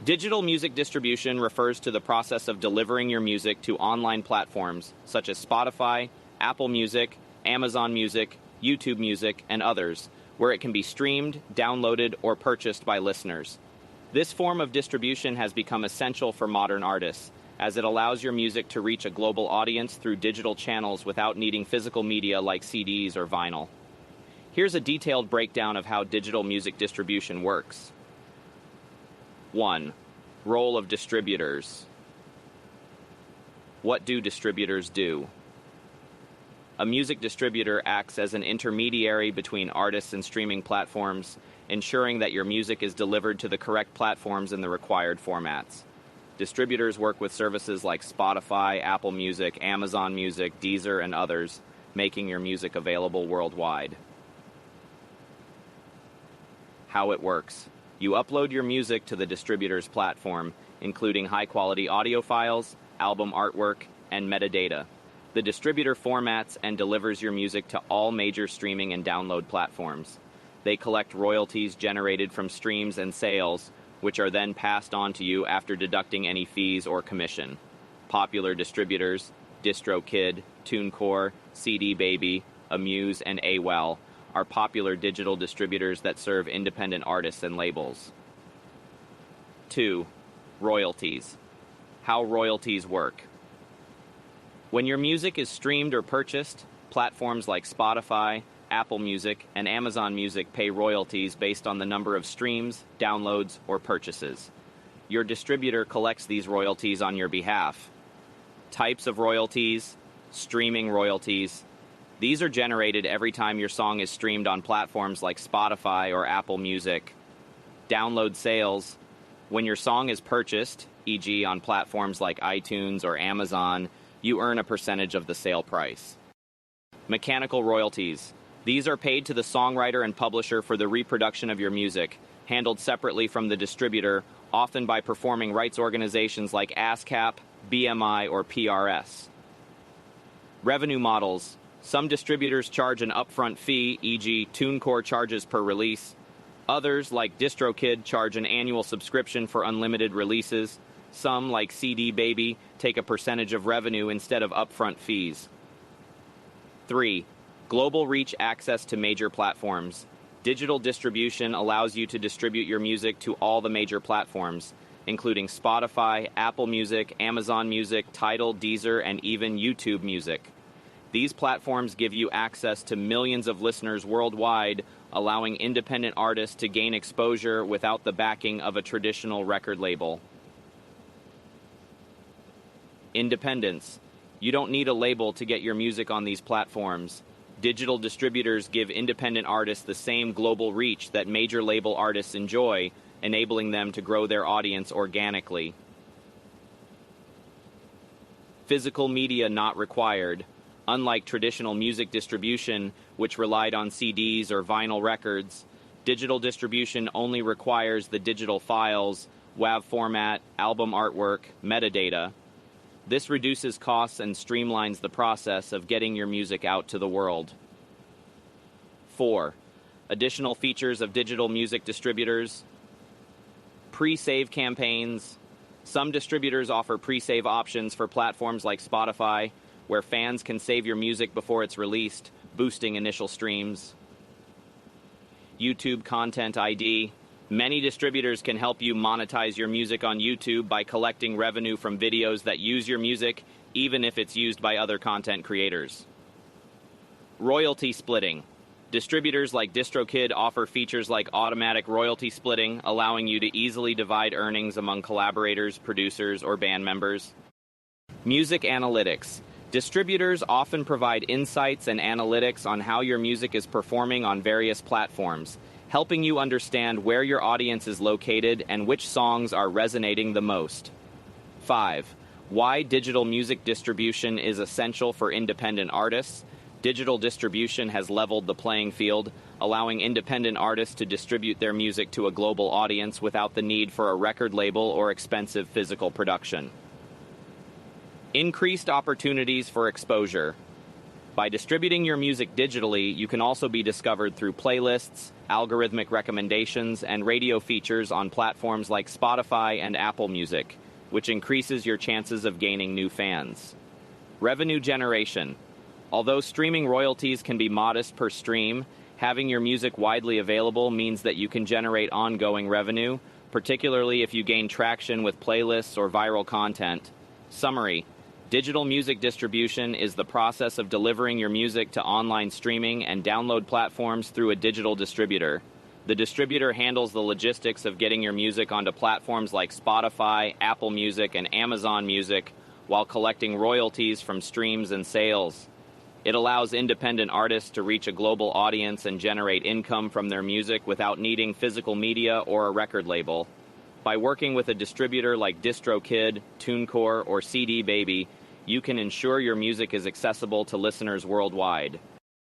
Digital music distribution refers to the process of delivering your music to online platforms such as Spotify, Apple Music, Amazon Music, YouTube Music, and others, where it can be streamed, downloaded, or purchased by listeners. This form of distribution has become essential for modern artists, as it allows your music to reach a global audience through digital channels without needing physical media like CDs or vinyl. Here's a detailed breakdown of how digital music distribution works. 1. Role of distributors. What do distributors do? A music distributor acts as an intermediary between artists and streaming platforms, ensuring that your music is delivered to the correct platforms in the required formats. Distributors work with services like Spotify, Apple Music, Amazon Music, Deezer, and others, making your music available worldwide. How it works. You upload your music to the distributor's platform, including high-quality audio files, album artwork, and metadata. The distributor formats and delivers your music to all major streaming and download platforms. They collect royalties generated from streams and sales, which are then passed on to you after deducting any fees or commission. Popular distributors, DistroKid, TuneCore, CD Baby, Amuse, and AWell are popular digital distributors that serve independent artists and labels. 2. Royalties. How royalties work. When your music is streamed or purchased, platforms like Spotify, Apple Music, and Amazon Music pay royalties based on the number of streams, downloads, or purchases. Your distributor collects these royalties on your behalf. Types of royalties. Streaming royalties. These are generated every time your song is streamed on platforms like Spotify or Apple Music. Download sales. When your song is purchased, e.g. on platforms like iTunes or Amazon, you earn a percentage of the sale price. Mechanical royalties. These are paid to the songwriter and publisher for the reproduction of your music, handled separately from the distributor, often by performing rights organizations like ASCAP, BMI, or PRS. Revenue models. Some distributors charge an upfront fee, e.g. TuneCore charges per release. Others, like DistroKid, charge an annual subscription for unlimited releases. Some, like CD Baby, take a percentage of revenue instead of upfront fees. 3. Global reach access to major platforms. Digital distribution allows you to distribute your music to all the major platforms, including Spotify, Apple Music, Amazon Music, Tidal, Deezer, and even YouTube Music. These platforms give you access to millions of listeners worldwide, allowing independent artists to gain exposure without the backing of a traditional record label. Independence. You don't need a label to get your music on these platforms. Digital distributors give independent artists the same global reach that major label artists enjoy, enabling them to grow their audience organically. Physical media not required. Unlike traditional music distribution, which relied on CDs or vinyl records, digital distribution only requires the digital files, WAV format, album artwork, metadata. This reduces costs and streamlines the process of getting your music out to the world. 4. Additional features of digital music distributors. Pre-save campaigns. Some distributors offer pre-save options for platforms like Spotify, where fans can save your music before it's released, boosting initial streams. YouTube Content ID. Many distributors can help you monetize your music on YouTube by collecting revenue from videos that use your music, even if it's used by other content creators. Royalty splitting. Distributors like DistroKid offer features like automatic royalty splitting, allowing you to easily divide earnings among collaborators, producers, or band members. Music analytics. Distributors often provide insights and analytics on how your music is performing on various platforms, helping you understand where your audience is located and which songs are resonating the most. 5. Why digital music distribution is essential for independent artists. Digital distribution has leveled the playing field, allowing independent artists to distribute their music to a global audience without the need for a record label or expensive physical production. Increased opportunities for exposure. By distributing your music digitally, you can also be discovered through playlists, algorithmic recommendations, and radio features on platforms like Spotify and Apple Music, which increases your chances of gaining new fans. Revenue generation. Although streaming royalties can be modest per stream, having your music widely available means that you can generate ongoing revenue, particularly if you gain traction with playlists or viral content. Summary. Digital music distribution is the process of delivering your music to online streaming and download platforms through a digital distributor. The distributor handles the logistics of getting your music onto platforms like Spotify, Apple Music, and Amazon Music, while collecting royalties from streams and sales. It allows independent artists to reach a global audience and generate income from their music without needing physical media or a record label. By working with a distributor like DistroKid, TuneCore, or CD Baby, you can ensure your music is accessible to listeners worldwide.